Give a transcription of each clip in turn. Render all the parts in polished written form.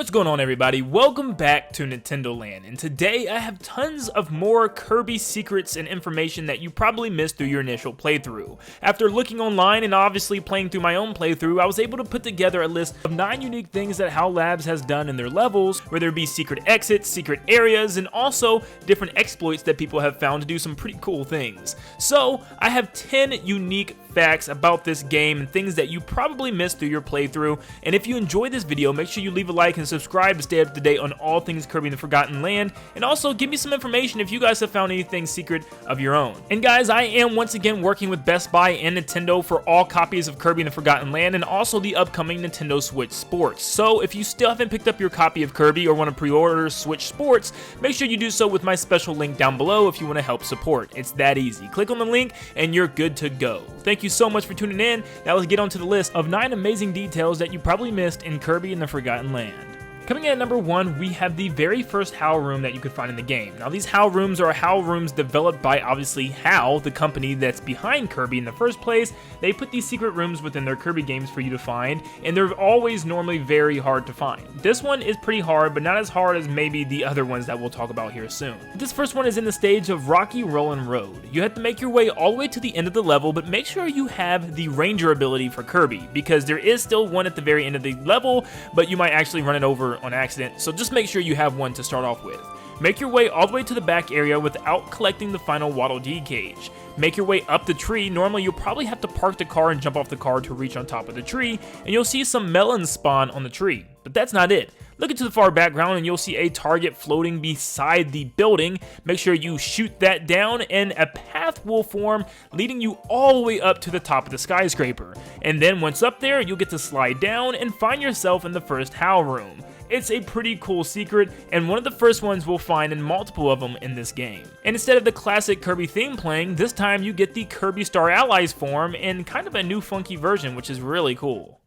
What's going on, everybody? Welcome back to Nintendo Land, and today I have tons of more Kirby secrets and information that you probably missed through your initial playthrough. After looking online and obviously playing through my own playthrough, I was able to put together a list of 9 unique things that Howl Labs has done in their levels, whether it be secret exits, secret areas, and also different exploits that people have found to do some pretty cool things. So, I have 10 unique facts about this game and things that you probably missed through your playthrough, and if you enjoyed this video, make sure you leave a like and subscribe to stay up to date on all things Kirby and the Forgotten Land, and also give me some information if you guys have found anything secret of your own. And guys, I am once again working with Best Buy and Nintendo for all copies of Kirby and the Forgotten Land and also the upcoming Nintendo Switch Sports. So if you still haven't picked up your copy of Kirby or want to pre-order Switch Sports, make sure you do so with my special link down below if you want to help support. It's that easy. Click on the link and you're good to go. Thank you so much for tuning in. Now let's get on to the list of 9 amazing details that you probably missed in Kirby and the Forgotten Land. Coming in at number 1, we have the very first Howl Room that you could find in the game. Now these Howl Rooms are Howl Rooms developed by obviously Howl, the company that's behind Kirby in the first place. They put these secret rooms within their Kirby games for you to find, and they're always normally very hard to find. This one is pretty hard, but not as hard as maybe the other ones that we'll talk about here soon. This first one is in the stage of Rocky Rollin' Road. You have to make your way all the way to the end of the level, but make sure you have the Ranger ability for Kirby, because there is still one at the very end of the level, but you might actually run it over on accident, so just make sure you have one to start off with. Make your way all the way to the back area without collecting the final Waddle Dee cage. Make your way up the tree. Normally you'll probably have to park the car and jump off the car to reach on top of the tree, and you'll see some melons spawn on the tree, but that's not it. Look into the far background and you'll see a target floating beside the building. Make sure you shoot that down and a path will form leading you all the way up to the top of the skyscraper. And then once up there, you'll get to slide down and find yourself in the first Howl Room. It's a pretty cool secret and one of the first ones we'll find in multiple of them in this game. And instead of the classic Kirby theme playing, this time you get the Kirby Star Allies form in kind of a new funky version, which is really cool.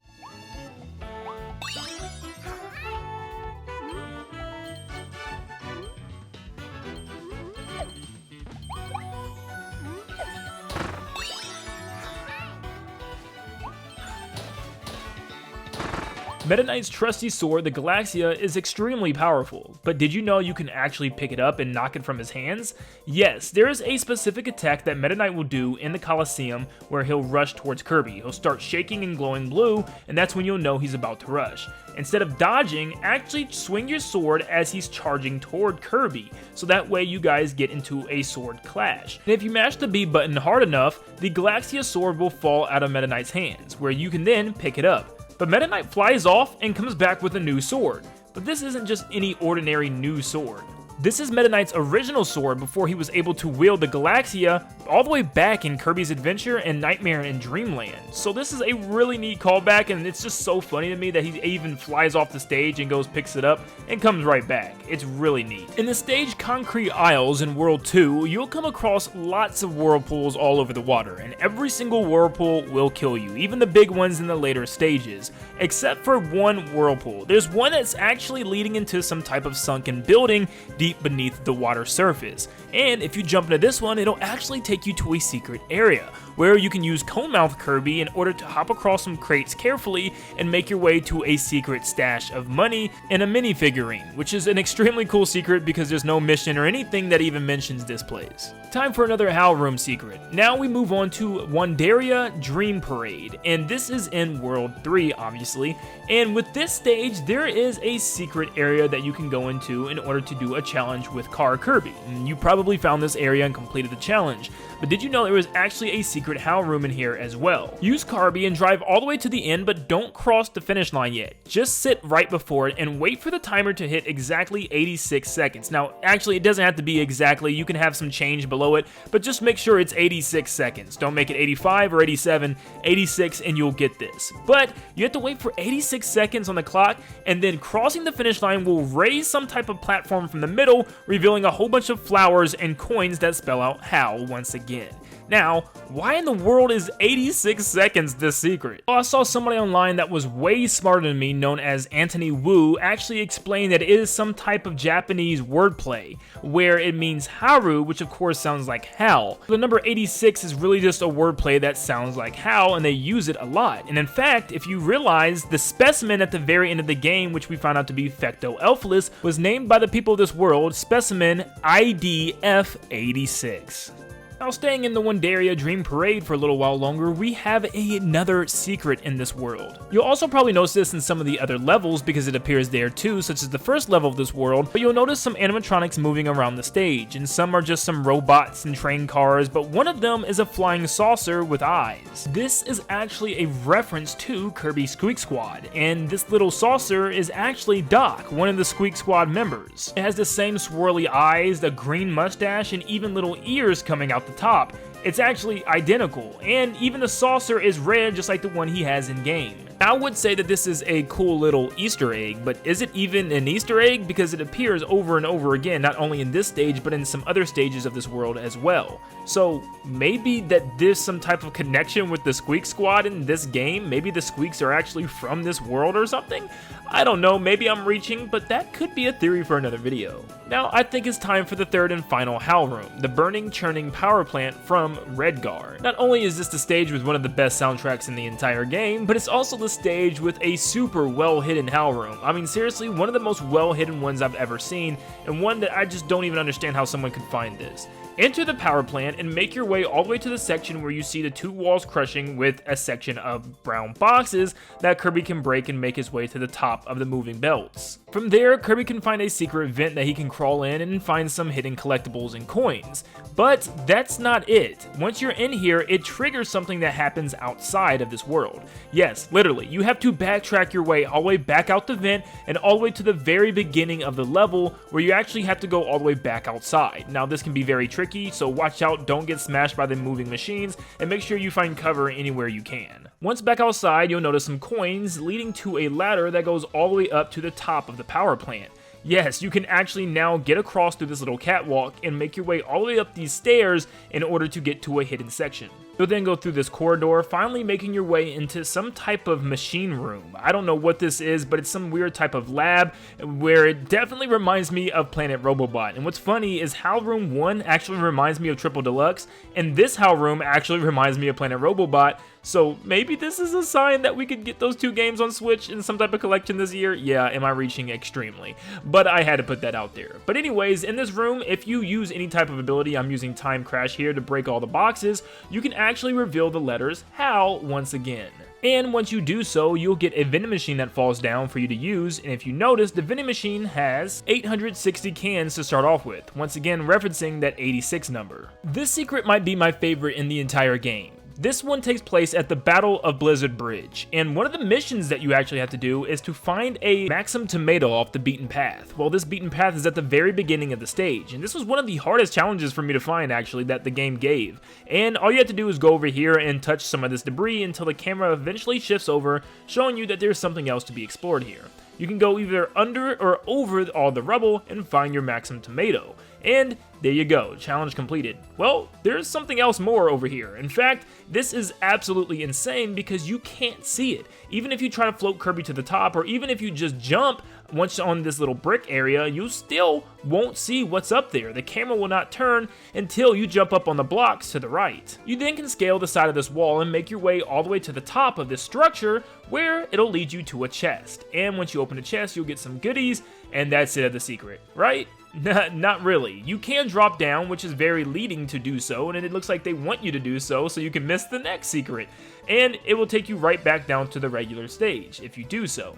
Meta Knight's trusty sword, the Galaxia, is extremely powerful, but did you know you can actually pick it up and knock it from his hands? Yes, there is a specific attack that Meta Knight will do in the Coliseum where he'll rush towards Kirby. He'll start shaking and glowing blue, and that's when you'll know he's about to rush. Instead of dodging, actually swing your sword as he's charging toward Kirby, so that way you guys get into a sword clash. And if you mash the B button hard enough, the Galaxia sword will fall out of Meta Knight's hands, where you can then pick it up. But Meta Knight flies off and comes back with a new sword. But this isn't just any ordinary new sword. This is Meta Knight's original sword before he was able to wield the Galaxia all the way back in Kirby's Adventure and Nightmare in Dreamland. So this is a really neat callback, and it's just so funny to me that he even flies off the stage and goes picks it up and comes right back. It's really neat. In the stage Concrete Isles in World 2, you'll come across lots of whirlpools all over the water, and every single whirlpool will kill you, even the big ones in the later stages, except for one whirlpool. There's one that's actually leading into some type of sunken building deep beneath the water surface, and if you jump into this one, it'll actually take you to a secret area where you can use Conmouth Kirby in order to hop across some crates carefully and make your way to a secret stash of money and a minifigurine, which is an extremely cool secret because there's no mission or anything that even mentions this place. Time for another Howl Room secret. Now we move on to Wandaria Dream Parade, and this is in World 3 obviously, and with this stage there is a secret area that you can go into in order to do a challenge with Car Kirby. And you probably found this area and completed the challenge, but did you know there was actually a secret Howl Room in here as well? Use Kirby and drive all the way to the end, but don't cross the finish line yet. Just sit right before it and wait for the timer to hit exactly 86 seconds. Now actually it doesn't have to be exactly, you can have some change below it, but just make sure it's 86 seconds. Don't make it 85 or 87, 86 and you'll get this. But you have to wait for 86 seconds on the clock, and then crossing the finish line will raise some type of platform from the middle, revealing a whole bunch of flowers and coins that spell out Howl once again. Now, why in the world is 86 seconds this secret? Well, I saw somebody online that was way smarter than me, known as Anthony Wu, actually explain that it is some type of Japanese wordplay, where it means haru, which of course sounds like howl. The number 86 is really just a wordplay that sounds like howl, and they use it a lot. And in fact, if you realize, the specimen at the very end of the game, which we found out to be Fecto Elfilis, was named by the people of this world specimen IDF-86. Now, staying in the Wonderia Dream Parade for a little while longer, we have another secret in this world. You'll also probably notice this in some of the other levels because it appears there too, such as the first level of this world, but you'll notice some animatronics moving around the stage, and some are just some robots and train cars, but one of them is a flying saucer with eyes. This is actually a reference to Kirby Squeak Squad, and this little saucer is actually Doc, one of the Squeak Squad members. It has the same swirly eyes, the green mustache, and even little ears coming out the top. It's actually identical, and even the saucer is red just like the one he has in game. I would say that this is a cool little Easter egg, but is it even an Easter egg? Because it appears over and over again, not only in this stage, but in some other stages of this world as well. So maybe that there's some type of connection with the Squeak Squad in this game? Maybe the Squeaks are actually from this world or something? I don't know, maybe I'm reaching, but that could be a theory for another video. Now, I think it's time for the third and final Howl Room, the burning, churning power plant from Redguard. Not only is this the stage with one of the best soundtracks in the entire game, but it's also the stage with a super well-hidden Howl Room. I mean, seriously, one of the most well-hidden ones I've ever seen, and one that I just don't even understand how someone could find this. Enter the power plant and make your way all the way to the section where you see the two walls crushing with a section of brown boxes that Kirby can break and make his way to the top of the moving belts. From there, Kirby can find a secret vent that he can crawl in and find some hidden collectibles and coins. But that's not it. Once you're in here, it triggers something that happens outside of this world. Yes, literally, you have to backtrack your way all the way back out the vent and all the way to the very beginning of the level where you actually have to go all the way back outside. Now, this can be very tricky, so watch out, don't get smashed by the moving machines, and make sure you find cover anywhere you can. Once back outside, you'll notice some coins leading to a ladder that goes all the way up to the top of the power plant. Yes, you can actually now get across through this little catwalk and make your way all the way up these stairs in order to get to a hidden section. You'll then go through this corridor, finally making your way into some type of machine room. I don't know what this is, but it's some weird type of lab where it definitely reminds me of Planet Robobot. And what's funny is Howl Room 1 actually reminds me of Triple Deluxe, and this Howl Room actually reminds me of Planet Robobot. So maybe this is a sign that we could get those two games on Switch in some type of collection this year. Yeah, am I reaching extremely? But I had to put that out there. But anyways, in this room, if you use any type of ability, I'm using Time Crash here to break all the boxes, you can actually reveal the letters HOWL once again. And once you do so, you'll get a vending machine that falls down for you to use, and if you notice, the vending machine has 860 cans to start off with, once again referencing that 86 number. This secret might be my favorite in the entire game. This one takes place at the Battle of Blizzard Bridge, and one of the missions that you actually have to do is to find a Maxim tomato off the beaten path. Well, this beaten path is at the very beginning of the stage, and this was one of the hardest challenges for me to find actually that the game gave. And all you have to do is go over here and touch some of this debris until the camera eventually shifts over, showing you that there's something else to be explored here. You can go either under or over all the rubble and find your Maxim tomato. And there you go, challenge completed. Well, there's something else more over here. In fact, this is absolutely insane because you can't see it. Even if you try to float Kirby to the top, or even if you just jump once on this little brick area, you still won't see what's up there. The camera will not turn until you jump up on the blocks to the right. You then can scale the side of this wall and make your way all the way to the top of this structure where it'll lead you to a chest. And once you open the chest, you'll get some goodies, and that's it of the secret, right? Not really. You can drop down, which is very leading to do so, and it looks like they want you to do so you can miss the next secret. And it will take you right back down to the regular stage if you do so.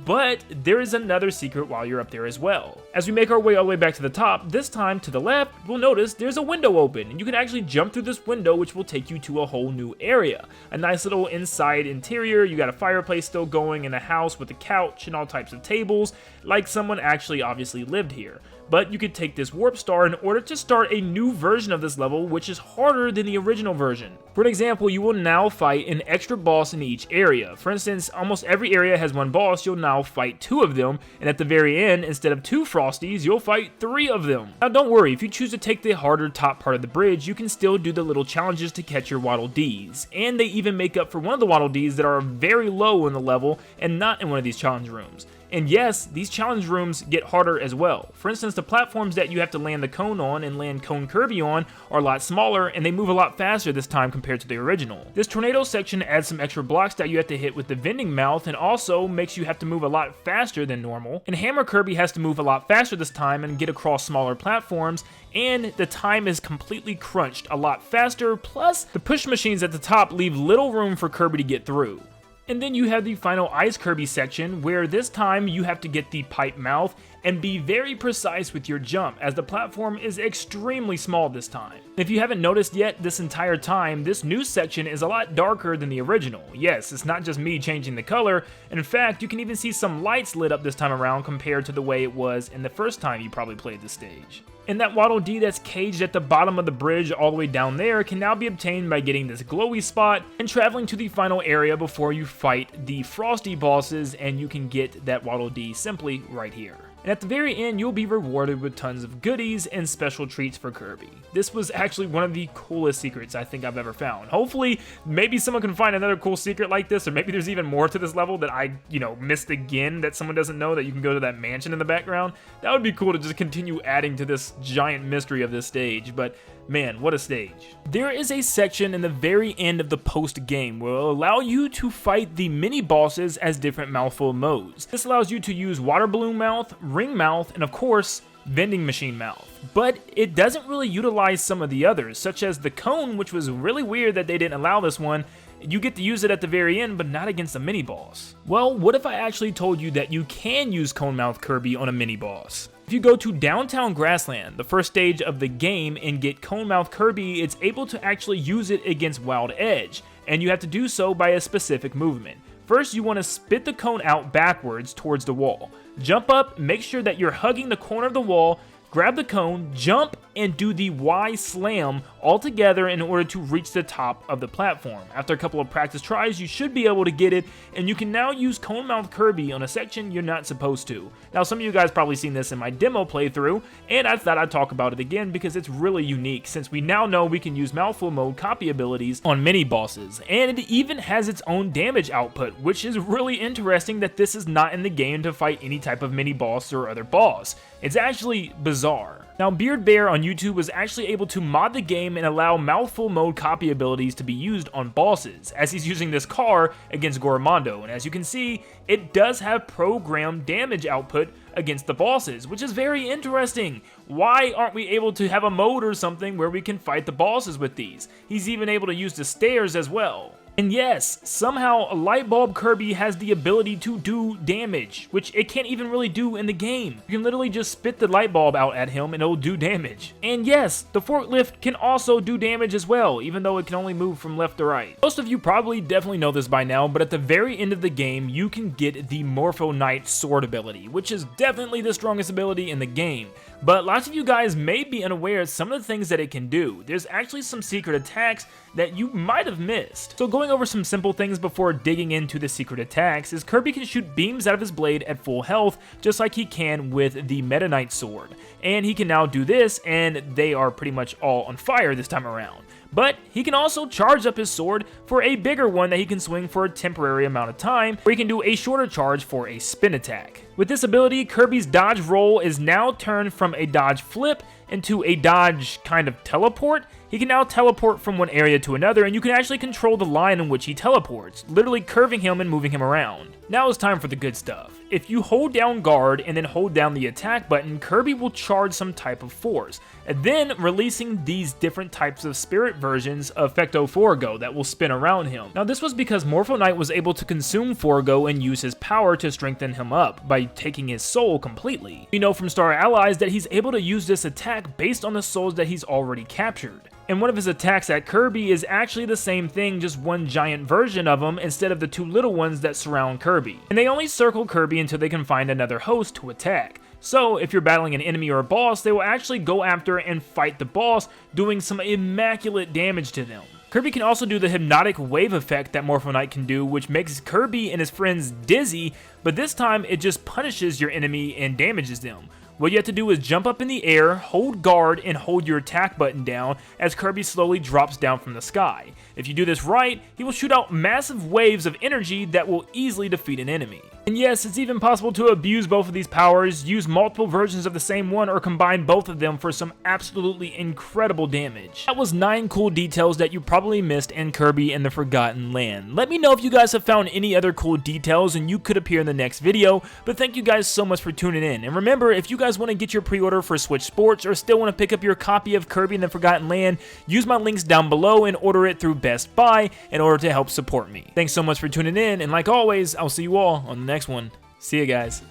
But there is another secret while you're up there as well. As we make our way all the way back to the top, this time to the left, we'll notice there's a window open, and you can actually jump through this window, which will take you to a whole new area. A nice little inside interior. You got a fireplace still going in a house with a couch and all types of tables, like someone actually obviously lived here. but you could take this warp star in order to start a new version of this level, which is harder than the original version. For an example, you will now fight an extra boss in each area. For instance, almost every area has one boss, you'll now fight 2 of them, and at the very end, instead of 2 Frosties, you'll fight 3 of them. Now don't worry, if you choose to take the harder top part of the bridge, you can still do the little challenges to catch your Waddle Dees, and they even make up for one of the Waddle Dees that are very low in the level and not in one of these challenge rooms. And yes, these challenge rooms get harder as well. For instance, the platforms that you have to land the cone on and land Cone Kirby on are a lot smaller, and they move a lot faster this time compared to the original. This tornado section adds some extra blocks that you have to hit with the vending mouth, and also makes you have to move a lot faster than normal. And Hammer Kirby has to move a lot faster this time and get across smaller platforms, and the time is completely crunched a lot faster, plus the push machines at the top leave little room for Kirby to get through. And then you have the final Ice Kirby section, where this time you have to get the pipe mouth and be very precise with your jump, as the platform is extremely small this time. If you haven't noticed yet, this entire time, this new section is a lot darker than the original. Yes, it's not just me changing the color. In fact, you can even see some lights lit up this time around compared to the way it was in the first time you probably played the stage. And that Waddle Dee that's caged at the bottom of the bridge all the way down there can now be obtained by getting this glowy spot and traveling to the final area before you fight the Frosty bosses, and you can get that Waddle Dee simply right here. And at the very end, you'll be rewarded with tons of goodies and special treats for Kirby. This was actually one of the coolest secrets I think I've ever found. Hopefully, maybe someone can find another cool secret like this, or maybe there's even more to this level that I, missed again that someone doesn't know, that you can go to that mansion in the background. That would be cool to just continue adding to this giant mystery of this stage, but man, what a stage. There is a section in the very end of the post-game where it will allow you to fight the mini-bosses as different mouthful modes. This allows you to use water balloon mouth, ring mouth, and of course, vending machine mouth. But it doesn't really utilize some of the others, such as the cone, which was really weird that they didn't allow this one. You get to use it at the very end, but not against a mini-boss. Well, what if I actually told you that you can use Cone Mouth Kirby on a mini-boss? If you go to Downtown Grassland, the first stage of the game, and get Cone Mouth Kirby, it's able to actually use it against Wild Edge, and you have to do so by a specific movement. First, you want to spit the cone out backwards towards the wall. Jump up, make sure that you're hugging the corner of the wall, grab the cone, jump, and do the Y slam all together in order to reach the top of the platform. After a couple of practice tries, you should be able to get it, and you can now use Cone Mouth Kirby on a section you're not supposed to. Now, some of you guys probably seen this in my demo playthrough, and I thought I'd talk about it again because it's really unique, since we now know we can use mouthful mode copy abilities on mini bosses, and it even has its own damage output, which is really interesting that this is not in the game to fight any type of mini boss or other boss. It's actually bizarre. Now, Beard Bear on YouTube was actually able to mod the game and allow mouthful mode copy abilities to be used on bosses, as he's using this car against Goromondo, and as you can see, it does have programmed damage output against the bosses, which is very interesting. Why aren't we able to have a mode or something where we can fight the bosses with these? He's even able to use the stairs as well. And yes, somehow Light Bulb Kirby has the ability to do damage, which it can't even really do in the game. You can literally just spit the light bulb out at him and it'll do damage. And yes, the forklift can also do damage as well, even though it can only move from left to right. Most of you probably definitely know this by now, but at the very end of the game, you can get the Morpho Knight sword ability, which is definitely the strongest ability in the game. But lots of you guys may be unaware of some of the things that it can do. There's actually some secret attacks that you might have missed. So going over some simple things before digging into the secret attacks is Kirby can shoot beams out of his blade at full health, just like he can with the Meta Knight sword. And he can now do this, and they are pretty much all on fire this time around. But he can also charge up his sword for a bigger one that he can swing for a temporary amount of time, or he can do a shorter charge for a spin attack. With this ability, Kirby's dodge roll is now turned from a dodge flip into a dodge kind of teleport. He can now teleport from one area to another, and you can actually control the line in which he teleports, literally curving him and moving him around. Now it's time for the good stuff. If you hold down guard and then hold down the attack button, Kirby will charge some type of force, and then releasing these different types of spirit versions of Fecto Forgo that will spin around him. Now this was because Morpho Knight was able to consume Forgo and use his power to strengthen him up by taking his soul completely. We know from Star Allies that he's able to use this attack based on the souls that he's already captured. And one of his attacks at Kirby is actually the same thing, just one giant version of him instead of the two little ones that surround Kirby. And they only circle Kirby until they can find another host to attack. So if you're battling an enemy or a boss, they will actually go after and fight the boss, doing some immaculate damage to them. Kirby can also do the hypnotic wave effect that Morpho Knight can do, which makes Kirby and his friends dizzy, but this time it just punishes your enemy and damages them. What you have to do is jump up in the air, hold guard, and hold your attack button down as Kirby slowly drops down from the sky. If you do this right, he will shoot out massive waves of energy that will easily defeat an enemy. And yes, it's even possible to abuse both of these powers, use multiple versions of the same one, or combine both of them for some absolutely incredible damage. That was 9 cool details that you probably missed in Kirby and the Forgotten Land. Let me know if you guys have found any other cool details and you could appear in the next video, but thank you guys so much for tuning in. And remember, if you guys want to get your pre-order for Switch Sports or still want to pick up your copy of Kirby and the Forgotten Land, use my links down below and order it through Best Buy in order to help support me. Thanks so much for tuning in, and like always, I'll see you all on the next one. See you guys.